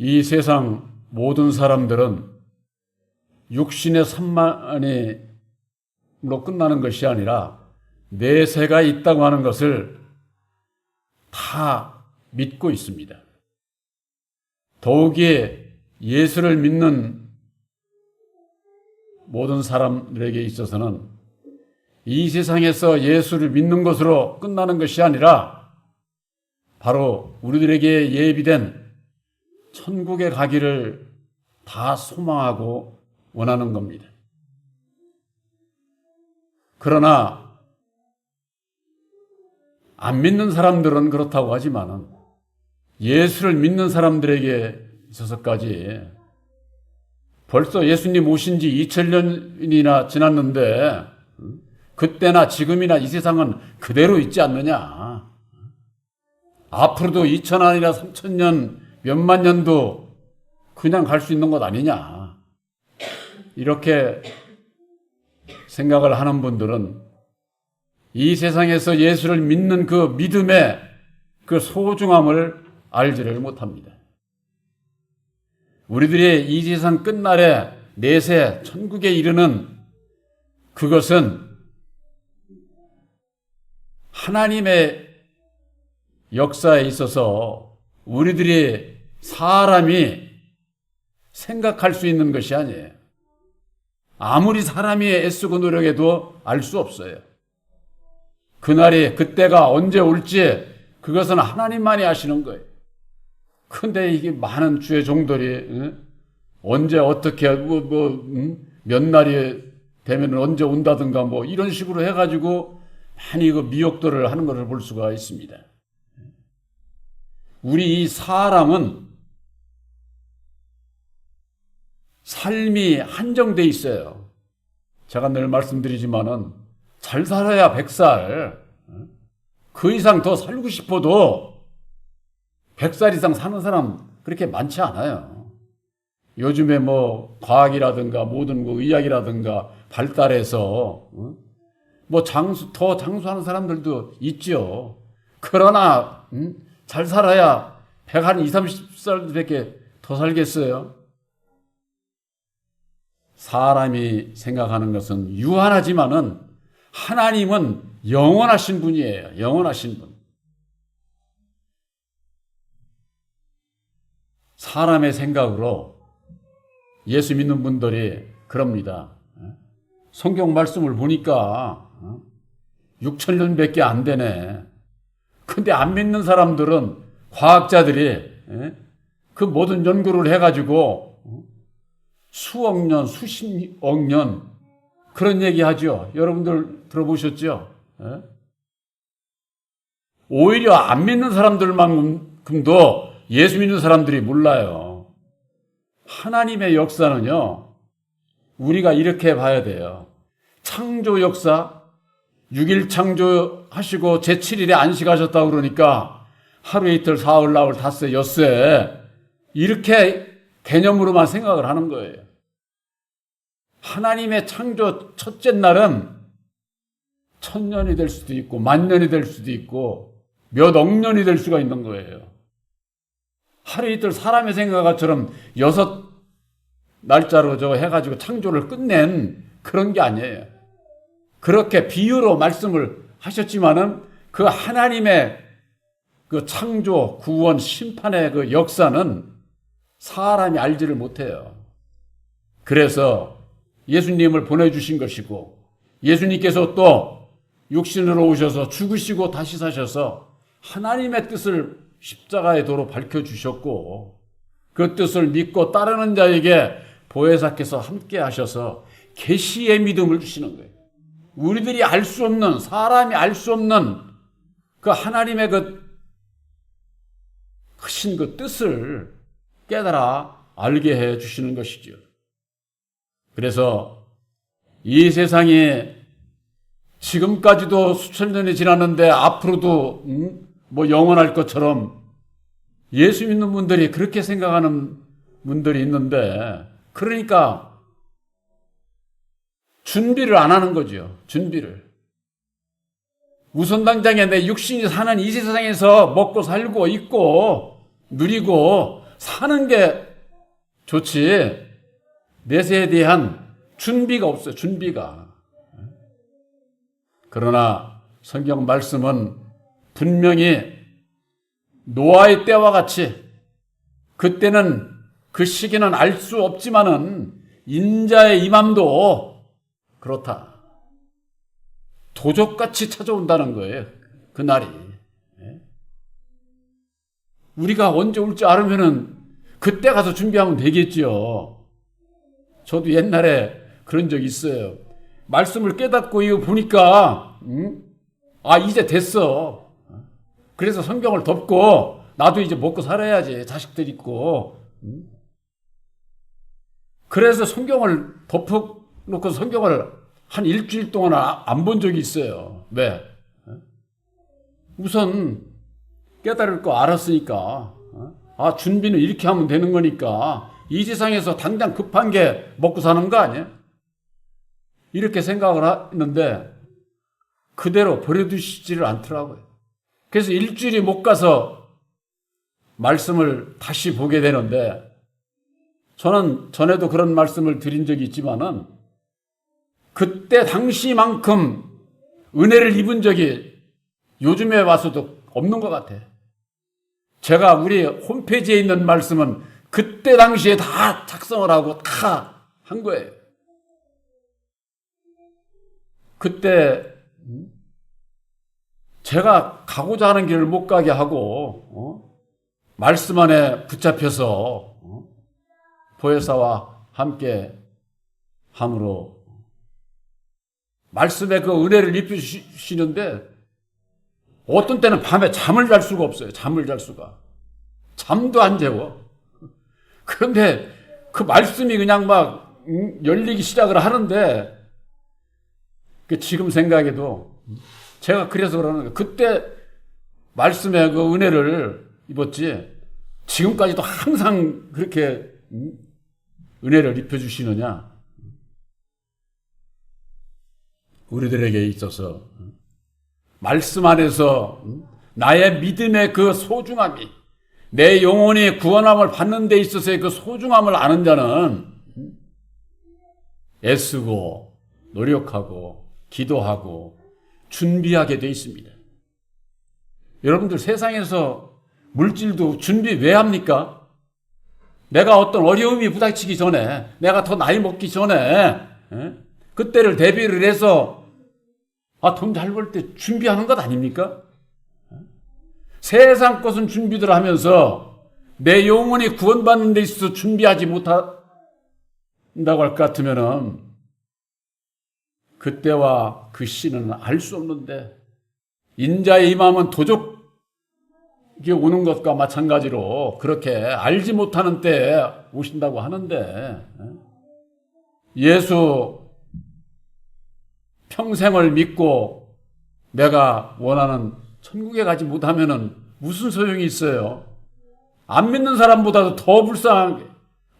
이 세상 모든 사람들은 육신의 산만으로 끝나는 것이 아니라 내세가 있다고 하는 것을 다 믿고 있습니다. 더욱이 예수를 믿는 모든 사람들에게 있어서는 이 세상에서 예수를 믿는 것으로 끝나는 것이 아니라 바로 우리들에게 예비된 천국에 가기를 다 소망하고 원하는 겁니다. 그러나 안 믿는 사람들은 그렇다고 하지만은 예수를 믿는 사람들에게 있어서까지 벌써 예수님 오신 지 2000년이나 지났는데 그때나 지금이나 이 세상은 그대로 있지 않느냐. 앞으로도 2000년이나 3000년 몇만 년도 그냥 갈 수 있는 것 아니냐. 이렇게 생각을 하는 분들은 이 세상에서 예수를 믿는 그 믿음의 그 소중함을 알지를 못합니다. 우리들의 이 세상 끝날에 내세 천국에 이르는 그것은 하나님의 역사에 있어서 우리들이 사람이 생각할 수 있는 것이 아니에요. 아무리 사람이 애쓰고 노력해도 알 수 없어요. 그날이 그때가 언제 올지 그것은 하나님만이 아시는 거예요. 근데 이게 많은 주의 종들이 언제 어떻게 몇 날이 되면 언제 온다든가 이런 식으로 해가지고 많이 그 미혹들을 하는 것을 볼 수가 있습니다. 우리 이 사람은 삶이 한정돼 있어요. 제가 늘 말씀드리지만은 잘 살아야 100살, 그 이상 더 살고 싶어도 100살 이상 사는 사람 그렇게 많지 않아요. 요즘에 과학이라든가 모든 의학이라든가 발달해서 더 장수하는 사람들도 있죠. 그러나 잘 살아야 120, 30살밖에 더 살겠어요. 사람이 생각하는 것은 유한하지만은 하나님은 영원하신 분이에요. 영원하신 분. 사람의 생각으로 예수 믿는 분들이 그럽니다. 성경 말씀을 보니까 6,000년밖에 안 되네. 근데 안 믿는 사람들은 과학자들이 그 모든 연구를 해가지고 수억 년, 수십억 년 그런 얘기 하죠. 여러분들 들어보셨죠? 오히려 안 믿는 사람들만큼도 예수 믿는 사람들이 몰라요. 하나님의 역사는요, 우리가 이렇게 봐야 돼요. 창조 역사, 6일 창조하시고 제7일에 안식하셨다고 그러니까 하루 이틀 사흘 나흘 닷새 엿새 이렇게 개념으로만 생각을 하는 거예요. 하나님의 창조 첫째 날은 1000년이 될 수도 있고 10,000년이 될 수도 있고 몇 억 년이 될 수가 있는 거예요. 하루 이틀 사람의 생각처럼 6날짜로 해가지고 창조를 끝낸 그런 게 아니에요. 그렇게 비유로 말씀을 하셨지만은 그 하나님의 그 창조, 구원, 심판의 그 역사는 사람이 알지를 못해요. 그래서 예수님을 보내주신 것이고 예수님께서 또 육신으로 오셔서 죽으시고 다시 사셔서 하나님의 뜻을 십자가의 도로 밝혀주셨고 그 뜻을 믿고 따르는 자에게 보혜사께서 함께 하셔서 계시의 믿음을 주시는 거예요. 우리들이 알 수 없는, 사람이 알 수 없는 그 하나님의 그 크신 그 뜻을 깨달아 알게 해 주시는 것이죠. 그래서 이 세상에 지금까지도 수천 년이 지났는데 앞으로도 영원할 것처럼 예수 믿는 분들이 그렇게 생각하는 분들이 있는데 그러니까 준비를 안 하는 거죠. 준비를. 우선 당장에 내 육신이 사는 이 세상에서 먹고 살고 있고 누리고 사는 게 좋지 메시지에 대한 준비가 없어요. 준비가. 그러나 성경 말씀은 분명히 노아의 때와 같이 그때는 그 시기는 알 수 없지만은 인자의 임함도 그렇다. 도적같이 찾아온다는 거예요. 그날이. 우리가 언제 올지 알으면은 그때 가서 준비하면 되겠죠. 저도 옛날에 그런 적 있어요. 말씀을 깨닫고 이거 보니까 이제 됐어. 그래서 성경을 덮고 나도 이제 먹고 살아야지. 자식들 있고. 그래서 성경을 덮어놓고 성경을 한 일주일 동안 안 본 적이 있어요. 왜? 우선 깨달을 거 알았으니까. 준비는 이렇게 하면 되는 거니까 이 세상에서 당장 급한 게 먹고 사는 거 아니에요? 이렇게 생각을 했는데 그대로 버려두시지를 않더라고요. 그래서 일주일이 못 가서 말씀을 다시 보게 되는데 저는 전에도 그런 말씀을 드린 적이 있지만은 그때 당시만큼 은혜를 입은 적이 요즘에 와서도 없는 것 같아요. 제가 우리 홈페이지에 있는 말씀은 그때 당시에 다 작성을 하고 다 한 거예요. 그때 제가 가고자 하는 길을 못 가게 하고 말씀 안에 붙잡혀서 보혜사와 함께 함으로 말씀에 그 은혜를 입히시는데 어떤 때는 밤에 잠을 잘 수가 없어요. 잠을 잘 수가. 잠도 안 재워. 그런데 그 말씀이 그냥 막 열리기 시작을 하는데 지금 생각해도 제가 그래서 그러는 거예요. 그때 말씀에 그 은혜를 입었지 지금까지도 항상 그렇게 은혜를 입혀주시느냐. 우리들에게 있어서 말씀 안에서 나의 믿음의 그 소중함이 내 영혼이 구원함을 받는 데 있어서의 그 소중함을 아는 자는 애쓰고 노력하고 기도하고 준비하게 돼 있습니다. 여러분들 세상에서 물질도 준비 왜 합니까? 내가 어떤 어려움이 부닥치기 전에 내가 더 나이 먹기 전에 그때를 대비를 해서 돈 잘 벌 때 준비하는 것 아닙니까? 세상 것은 준비들 하면서 내 영혼이 구원받는 데 있어서 준비하지 못한다고 할 것 같으면은 그때와 그 시는 알 수 없는데 인자의 임함은 도적이 오는 것과 마찬가지로 그렇게 알지 못하는 때에 오신다고 하는데 예수 평생을 믿고 내가 원하는 천국에 가지 못하면은 무슨 소용이 있어요? 안 믿는 사람보다도 더 불쌍한 게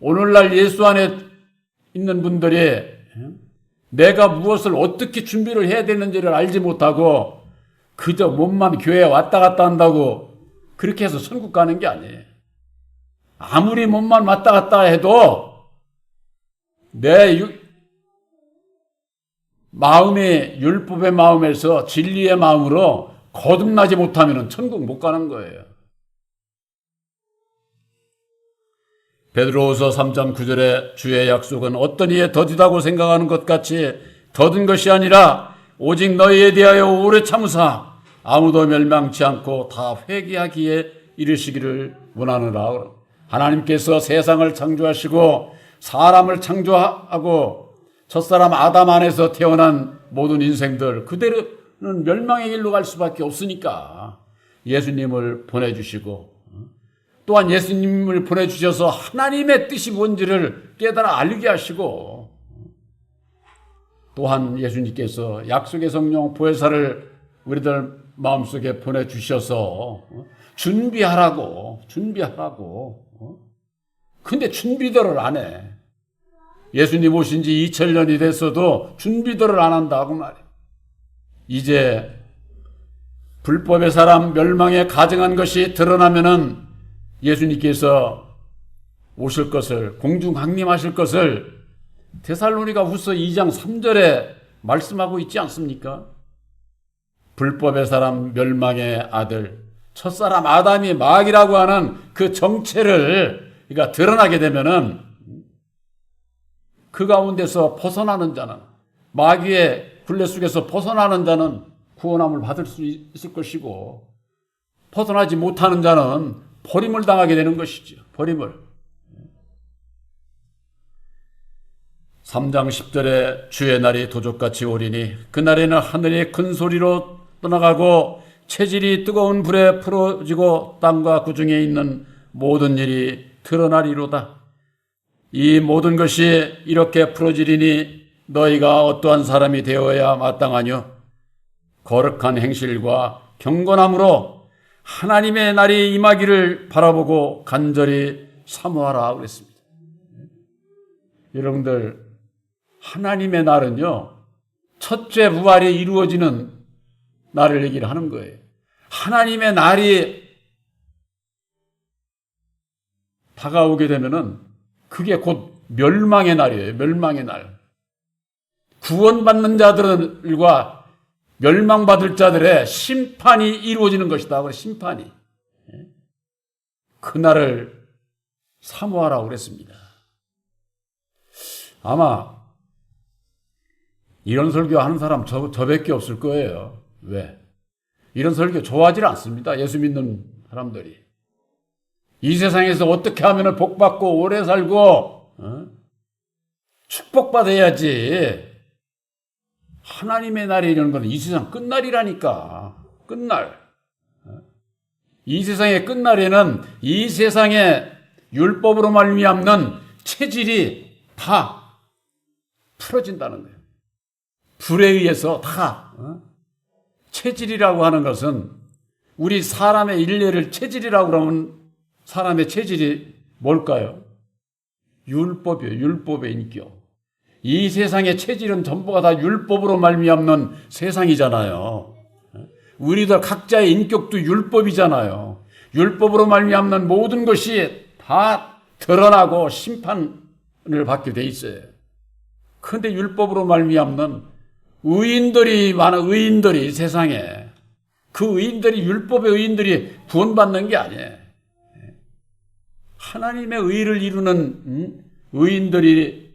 오늘날 예수 안에 있는 분들이 내가 무엇을 어떻게 준비를 해야 되는지를 알지 못하고 그저 몸만 교회에 왔다 갔다 한다고 그렇게 해서 천국 가는 게 아니에요. 아무리 몸만 왔다 갔다 해도 내 마음이 율법의 마음에서 진리의 마음으로 거듭나지 못하면 천국 못 가는 거예요. 베드로후서 3장 9절에 주의 약속은 어떤 이에 더디다고 생각하는 것 같이 더딘 것이 아니라 오직 너희에 대하여 오래 참으사 아무도 멸망치 않고 다 회개하기에 이르시기를 원하노라. 하나님께서 세상을 창조하시고 사람을 창조하고 첫사람 아담 안에서 태어난 모든 인생들 그대로는 멸망의 길로 갈 수밖에 없으니까 예수님을 보내주시고 또한 예수님을 보내주셔서 하나님의 뜻이 뭔지를 깨달아 알게 하시고 또한 예수님께서 약속의 성령 보혜사를 우리들 마음속에 보내주셔서 준비하라고 근데 준비들을 안 해. 예수님 오신 지 2000년이 됐어도 준비들을 안 한다고 말이에요. 이제 불법의 사람 멸망에 가증한 것이 드러나면은 예수님께서 오실 것을, 공중 강림하실 것을 데살로니가후서 2장 3절에 말씀하고 있지 않습니까? 불법의 사람 멸망의 아들, 첫사람 아담이 마귀라고 하는 그 정체를 그러니까 드러나게 되면은 그 가운데서 벗어나는 자는, 마귀의 굴레 속에서 벗어나는 자는 구원함을 받을 수 있을 것이고, 벗어나지 못하는 자는 버림을 당하게 되는 것이죠. 버림을. 3장 10절에 주의 날이 도적같이 오리니 그날에는 하늘이 큰 소리로 떠나가고 체질이 뜨거운 불에 풀어지고 땅과 그 중에 있는 모든 일이 드러나리로다. 이 모든 것이 이렇게 풀어지리니 너희가 어떠한 사람이 되어야 마땅하뇨? 거룩한 행실과 경건함으로 하나님의 날이 임하기를 바라보고 간절히 사모하라 그랬습니다. 여러분들, 하나님의 날은요, 첫째 부활이 이루어지는 날을 얘기를 하는 거예요. 하나님의 날이 다가오게 되면은 그게 곧 멸망의 날이에요. 멸망의 날. 구원받는 자들과 멸망받을 자들의 심판이 이루어지는 것이다. 심판이. 그날을 사모하라고 그랬습니다. 아마 이런 설교 하는 사람 저밖에 없을 거예요. 왜? 이런 설교 좋아하지 않습니다. 예수 믿는 사람들이. 이 세상에서 어떻게 하면 복받고 오래 살고 축복받아야지. 하나님의 날이 이런 건 이 세상 끝날이라니까. 끝날. 이 세상의 끝날에는 이 세상의 율법으로 말미암는 체질이 다 풀어진다는 거예요. 불에 의해서 다. 체질이라고 하는 것은 우리 사람의 일례를 체질이라고 그러면 사람의 체질이 뭘까요? 율법이에요. 율법의 인격. 이 세상의 체질은 전부가 다 율법으로 말미암는 세상이잖아요. 우리들 각자의 인격도 율법이잖아요. 율법으로 말미암는 모든 것이 다 드러나고 심판을 받게 돼 있어요. 그런데 율법으로 말미암는 의인들이 많아. 의인들이 세상에. 그 의인들이, 율법의 의인들이 구원받는 게 아니에요. 하나님의 의를 이루는 의인들이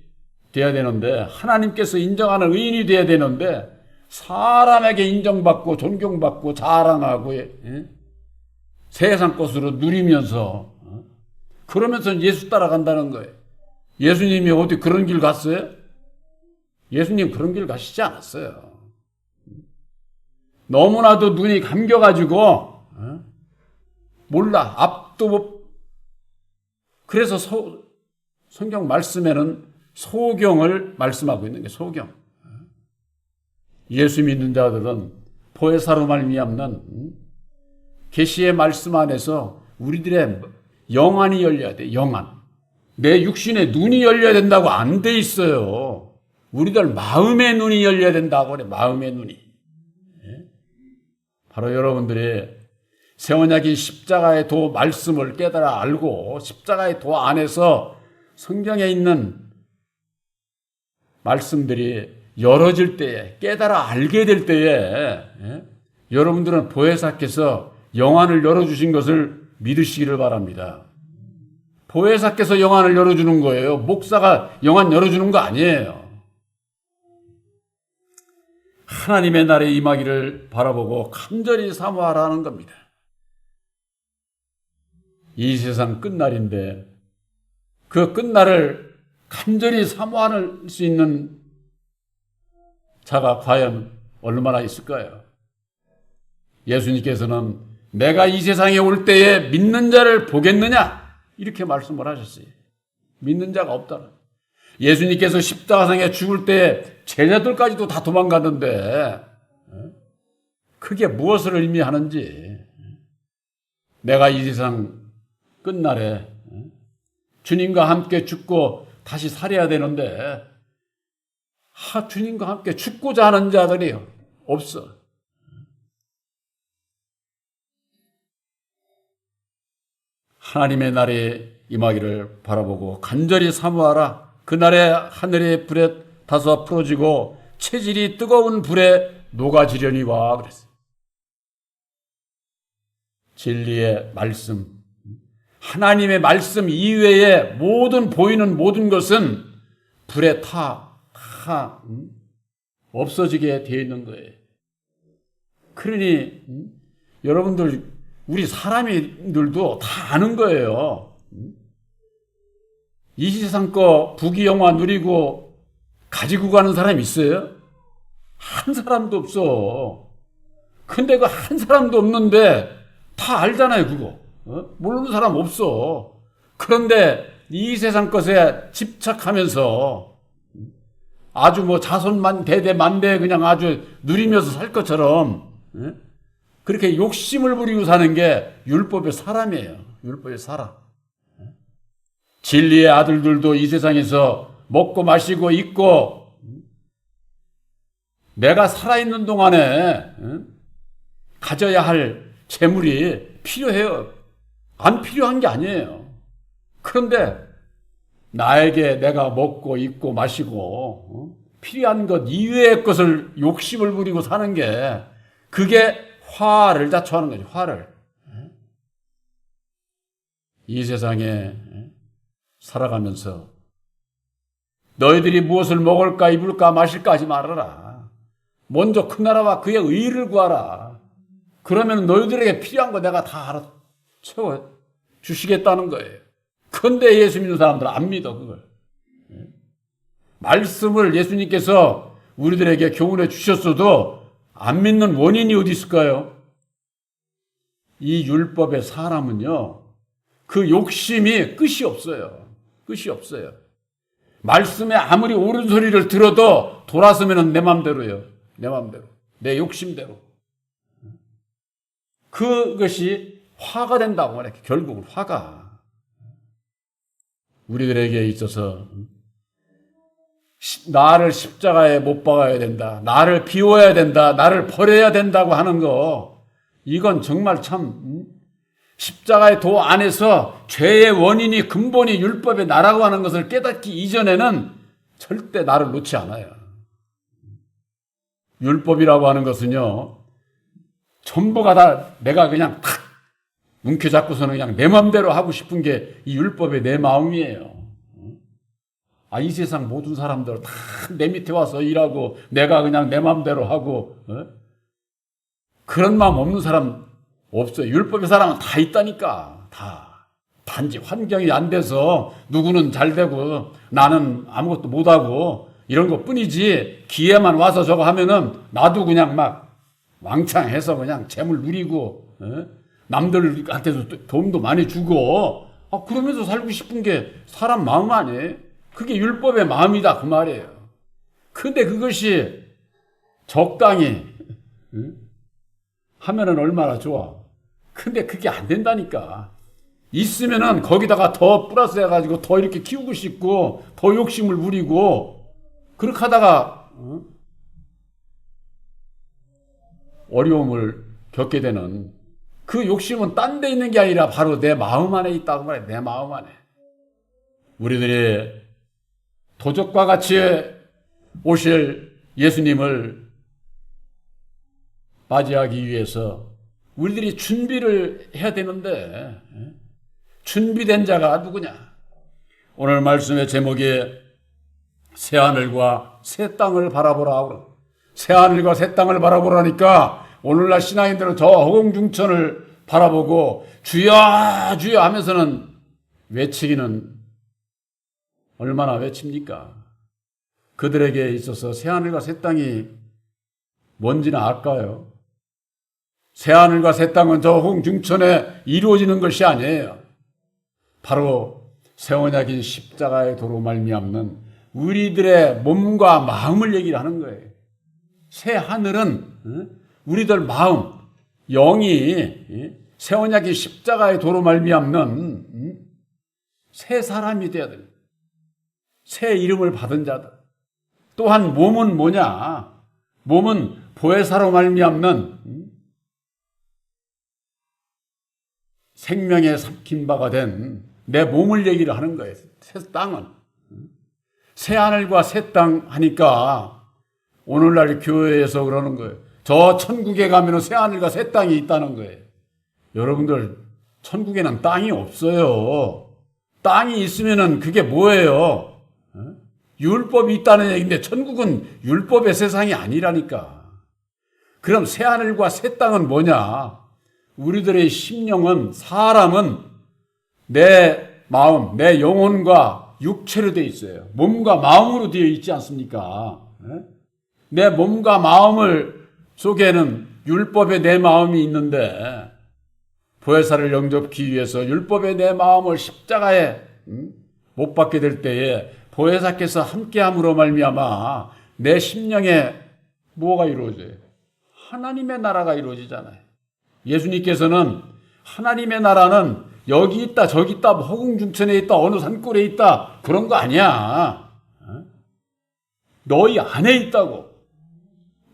돼야 되는데, 하나님께서 인정하는 의인이 돼야 되는데, 사람에게 인정받고 존경받고 자랑하고 세상 것으로 누리면서 그러면서 예수 따라간다는 거예요. 예수님이 어디 그런 길 갔어요? 예수님 그런 길 가시지 않았어요. 너무나도 눈이 감겨가지고 몰라. 앞도 못. 그래서 성경 말씀에는 소경을 말씀하고 있는 게 소경. 예수 믿는 자들은 보혜사로 말미암는 계시의 말씀 안에서 우리들의 영안이 열려야 돼. 영안. 내 육신의 눈이 열려야 된다고 안 돼 있어요. 우리들 마음의 눈이 열려야 된다고 그래. 마음의 눈이. 바로 여러분들이 새 언약인 십자가의 도 말씀을 깨달아 알고 십자가의 도 안에서 성경에 있는 말씀들이 열어질 때에, 깨달아 알게 될 때에 여러분들은 보혜사께서 영안을 열어주신 것을 믿으시기를 바랍니다. 보혜사께서 영안을 열어주는 거예요. 목사가 영안 열어주는 거 아니에요. 하나님의 날에 임하기를 바라보고 간절히 사모하라는 겁니다. 이 세상 끝날인데 그 끝날을 간절히 사모할 수 있는 자가 과연 얼마나 있을까요? 예수님께서는 내가 이 세상에 올 때에 믿는 자를 보겠느냐? 이렇게 말씀을 하셨어요. 믿는 자가 없다는. 예수님께서 십자가상에 죽을 때 제자들까지도 다 도망갔는데 그게 무엇을 의미하는지, 내가 이 세상 끝날에 주님과 함께 죽고 다시 살아야 되는데 주님과 함께 죽고자 하는 자들이 없어. 하나님의 날이 임하기를 바라보고 간절히 사모하라. 그날에 하늘의 불에 다소 풀어지고 체질이 뜨거운 불에 녹아지려니와 그랬어요. 진리의 말씀, 하나님의 말씀 이외에 모든 보이는 모든 것은 불에 다 없어지게 되어 있는 거예요. 그러니 여러분들 우리 사람들도 다 아는 거예요. 이 세상 거 부귀영화 누리고 가지고 가는 사람 있어요? 한 사람도 없어. 근데 그 한 사람도 없는데 다 알잖아요, 그거. 모르는 사람 없어. 그런데 이 세상 것에 집착하면서 아주 뭐 자손만 대대 만대 그냥 아주 누리면서 살 것처럼 그렇게 욕심을 부리고 사는 게 율법의 사람이에요. 율법의 사람. 진리의 아들들도 이 세상에서 먹고 마시고 있고 내가 살아있는 동안에 가져야 할 재물이 필요해요. 안 필요한 게 아니에요. 그런데 나에게 내가 먹고 입고 마시고 필요한 것 이외의 것을 욕심을 부리고 사는 게 그게 화를 자초하는 거죠. 화를. 이 세상에 살아가면서 너희들이 무엇을 먹을까 입을까 마실까 하지 말아라. 먼저 그 나라와 그의 의를 구하라. 그러면 너희들에게 필요한 거 내가 다 알아 채워 주시겠다는 거예요. 그런데 예수 믿는 사람들은 안 믿어 그걸. 말씀을 예수님께서 우리들에게 교훈해 주셨어도 안 믿는 원인이 어디 있을까요? 이 율법의 사람은요. 그 욕심이 끝이 없어요. 끝이 없어요. 말씀에 아무리 옳은 소리를 들어도 돌아서면 내 맘대로예요. 내 맘대로. 내 욕심대로. 그것이 화가 된다고 말해. 결국은 화가. 우리들에게 있어서 나를 십자가에 못 박아야 된다. 나를 비워야 된다. 나를 버려야 된다고 하는 거 이건 정말 참 십자가의 도 안에서 죄의 원인이 근본이 율법의 나라고 하는 것을 깨닫기 이전에는 절대 나를 놓지 않아요. 율법이라고 하는 것은요. 전부가 다 내가 그냥 탁 움켜잡고서는 그냥 내 마음대로 하고 싶은 게 이 율법의 내 마음이에요. 이 세상 모든 사람들 다 내 밑에 와서 일하고 내가 그냥 내 마음대로 하고 그런 마음 없는 사람 없어요. 율법의 사람은 다 있다니까. 다. 단지 환경이 안 돼서 누구는 잘 되고 나는 아무것도 못하고 이런 것뿐이지 기회만 와서 저거 하면은 나도 그냥 막 왕창 해서 그냥 재물 누리고 남들한테도 도움도 많이 주고 그러면서 살고 싶은 게 사람 마음 아니에요? 그게 율법의 마음이다 그 말이에요. 근데 그것이 적당히 하면은 얼마나 좋아. 근데 그게 안 된다니까. 있으면은 거기다가 더 플러스 해가지고 더 이렇게 키우고 싶고 더 욕심을 부리고 그렇게 하다가 어려움을 겪게 되는 그 욕심은 딴 데 있는 게 아니라 바로 내 마음 안에 있다고 말해. 내 마음 안에. 우리들이 도적과 같이 오실 예수님을 맞이하기 위해서 우리들이 준비를 해야 되는데 준비된 자가 누구냐? 오늘 말씀의 제목이 새하늘과 새 땅을 바라보라. 새하늘과 새 땅을 바라보라니까 오늘날 신앙인들은 저 허공중천을 바라보고 주여 주여 하면서는 외치기는 얼마나 외칩니까? 그들에게 있어서 새하늘과 새 땅이 뭔지는 알까요? 새하늘과 새 땅은 저 허공중천에 이루어지는 것이 아니에요. 바로 새 언약인 십자가의 도로 말미암는 우리들의 몸과 마음을 얘기를 하는 거예요. 새 하늘은 우리들 마음, 영이 새 언약인 십자가의 도로 말미암는 새 사람이 되어야 됩니다. 새 이름을 받은 자들. 또한 몸은 뭐냐? 몸은 보혜사로 말미암는 생명에 삼킨 바가 된 내 몸을 얘기를 하는 거예요. 새 땅은. 새 하늘과 새 땅 하니까 오늘날 교회에서 그러는 거예요. 저 천국에 가면 새 하늘과 새 땅이 있다는 거예요. 여러분들, 천국에는 땅이 없어요. 땅이 있으면은 그게 뭐예요? 율법이 있다는 얘기인데 천국은 율법의 세상이 아니라니까. 그럼 새 하늘과 새 땅은 뭐냐? 우리들의 심령은, 사람은 내 마음, 내 영혼과 육체로 되어 있어요. 몸과 마음으로 되어 있지 않습니까? 내 몸과 마음을 속에는 율법의 내 마음이 있는데 보혜사를 영접하기 위해서 율법의 내 마음을 십자가에 못 박게 될 때에 보혜사께서 함께함으로 말미암아 내 심령에 뭐가 이루어져요? 하나님의 나라가 이루어지잖아요. 예수님께서는 하나님의 나라는 여기 있다 저기 있다 허공중천에 있다 어느 산골에 있다 그런 거 아니야. 너희 안에 있다고.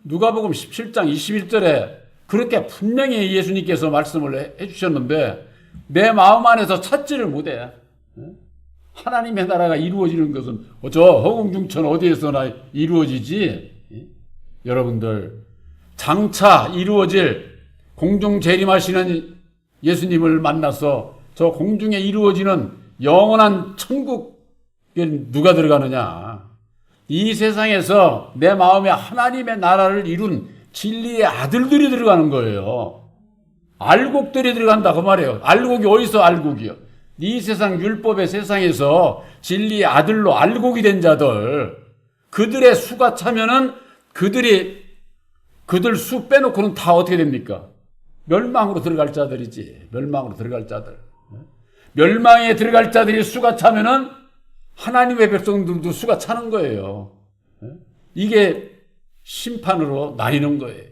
누가복음 17장 21절에 그렇게 분명히 예수님께서 말씀을 해주셨는데 내 마음 안에서 찾지를 못해. 하나님의 나라가 이루어지는 것은 저 허공중천 어디에서나 이루어지지. 여러분들, 장차 이루어질 공중 재림하시는 예수님을 만나서 저 공중에 이루어지는 영원한 천국에 누가 들어가느냐. 이 세상에서 내 마음에 하나님의 나라를 이룬 진리의 아들들이 들어가는 거예요. 알곡들이 들어간다 그 말이에요. 알곡이 어디서 알곡이요? 이 세상 율법의 세상에서 진리의 아들로 알곡이 된 자들, 그들의 수가 차면은 그들 수 빼놓고는 다 어떻게 됩니까? 멸망으로 들어갈 자들이지. 멸망으로 들어갈 자들. 멸망에 들어갈 자들이 수가 차면은 하나님의 백성들도 수가 차는 거예요. 이게 심판으로 나뉘는 거예요.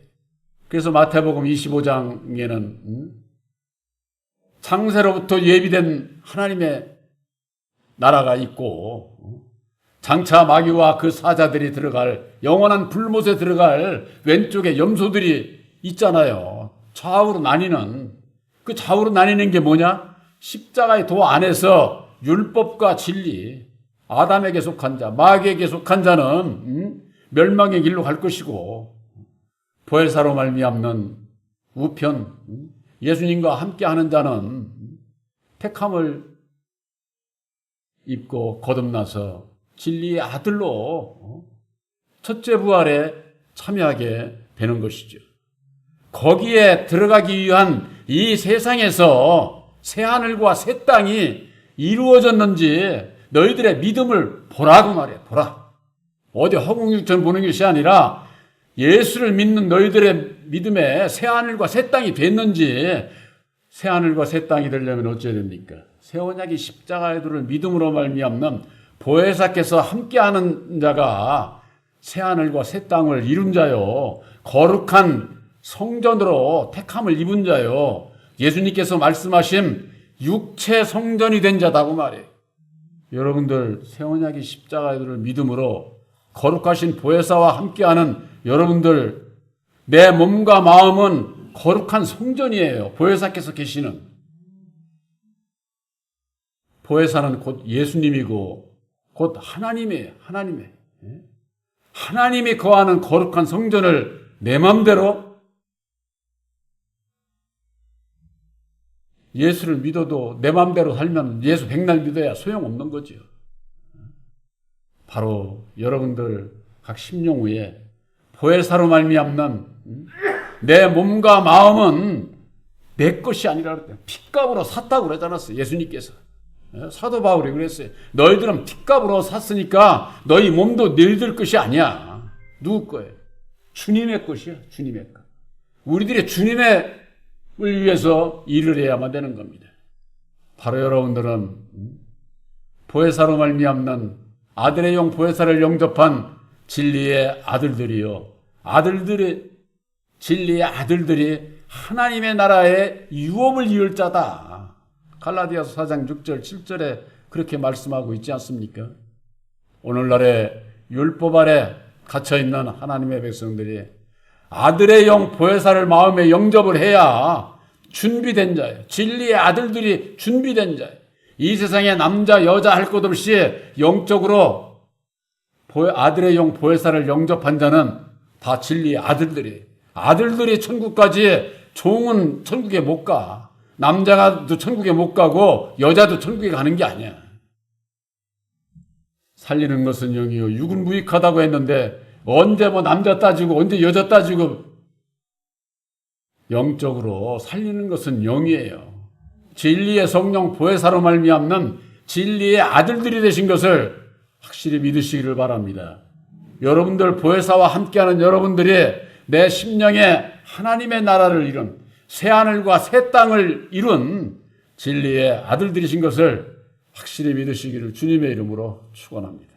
그래서 마태복음 25장에는 창세로부터 예비된 하나님의 나라가 있고 장차 마귀와 그 사자들이 들어갈 영원한 불못에 들어갈 왼쪽에 염소들이 있잖아요. 좌우로 나뉘는. 그 좌우로 나뉘는 게 뭐냐? 십자가의 도 안에서 율법과 진리, 아담에게 속한 자, 마귀에게 속한 자는 멸망의 길로 갈 것이고 보혜사로 말미암는 우편, 예수님과 함께하는 자는 택함을 입고 거듭나서 진리의 아들로 첫째 부활에 참여하게 되는 것이죠. 거기에 들어가기 위한 이 세상에서 새 하늘과 새 땅이 이루어졌는지 너희들의 믿음을 보라고 말이야. 보라. 어디 허공유천 보는 것이 아니라 예수를 믿는 너희들의 믿음에 새 하늘과 새 땅이 됐는지. 새 하늘과 새 땅이 되려면 어찌해야 됩니까? 새 언약이 십자가의 도를 믿음으로 말미암는 보혜사께서 함께하는 자가 새 하늘과 새 땅을 이룬 자요. 거룩한 성전으로 택함을 입은 자요. 예수님께서 말씀하신 육체 성전이 된 자다고 말해요. 여러분들, 새 언약이 십자가의 도를 믿음으로 거룩하신 보혜사와 함께하는 여러분들, 내 몸과 마음은 거룩한 성전이에요. 보혜사께서 계시는. 보혜사는 곧 예수님이고 곧 하나님이에요. 하나님이 거하는 거룩한 성전을 내 맘대로 예수를 믿어도 내 맘대로 살면 예수 백날 믿어야 소용없는 거죠. 바로 여러분들 각 심령 후에 보혜사로 말미암는 내 몸과 마음은 내 것이 아니라 그랬대요. 핏값으로 샀다고 그러지 않았어요. 예수님께서. 사도 바울이 그랬어요. 너희들은 핏값으로 샀으니까 너희 몸도 너희들 것이 아니야. 누구 거예요? 주님의 것이야. 주님의 것. 우리들이 주님의 을 위해서 일을 해야만 되는 겁니다. 바로 여러분들은 보혜사로 말미암는 아들의 영 보혜사를 영접한 진리의 아들들이요. 진리의 아들들이 하나님의 나라의 유업을 이을 자다. 갈라디아서 4장 6절 7절에 그렇게 말씀하고 있지 않습니까? 오늘날의 율법 아래 갇혀있는 하나님의 백성들이 아들의 영 보혜사를 마음에 영접을 해야 준비된 자예요. 진리의 아들들이 준비된 자예요. 이 세상에 남자 여자 할 것 없이 영적으로 아들의 영 보혜사를 영접한 자는 다 진리의 아들들이 천국까지, 종은 천국에 못 가. 남자도 천국에 못 가고 여자도 천국에 가는 게 아니야. 살리는 것은 영이요 육은 무익하다고 했는데 언제 뭐 남자 따지고 언제 여자 따지고, 영적으로 살리는 것은 영이에요. 진리의 성령 보혜사로 말미암는 진리의 아들들이 되신 것을 확실히 믿으시기를 바랍니다. 여러분들 보혜사와 함께하는 여러분들이 내 심령에 하나님의 나라를 이룬, 새하늘과 새 땅을 이룬 진리의 아들들이신 것을 확실히 믿으시기를 주님의 이름으로 축원합니다.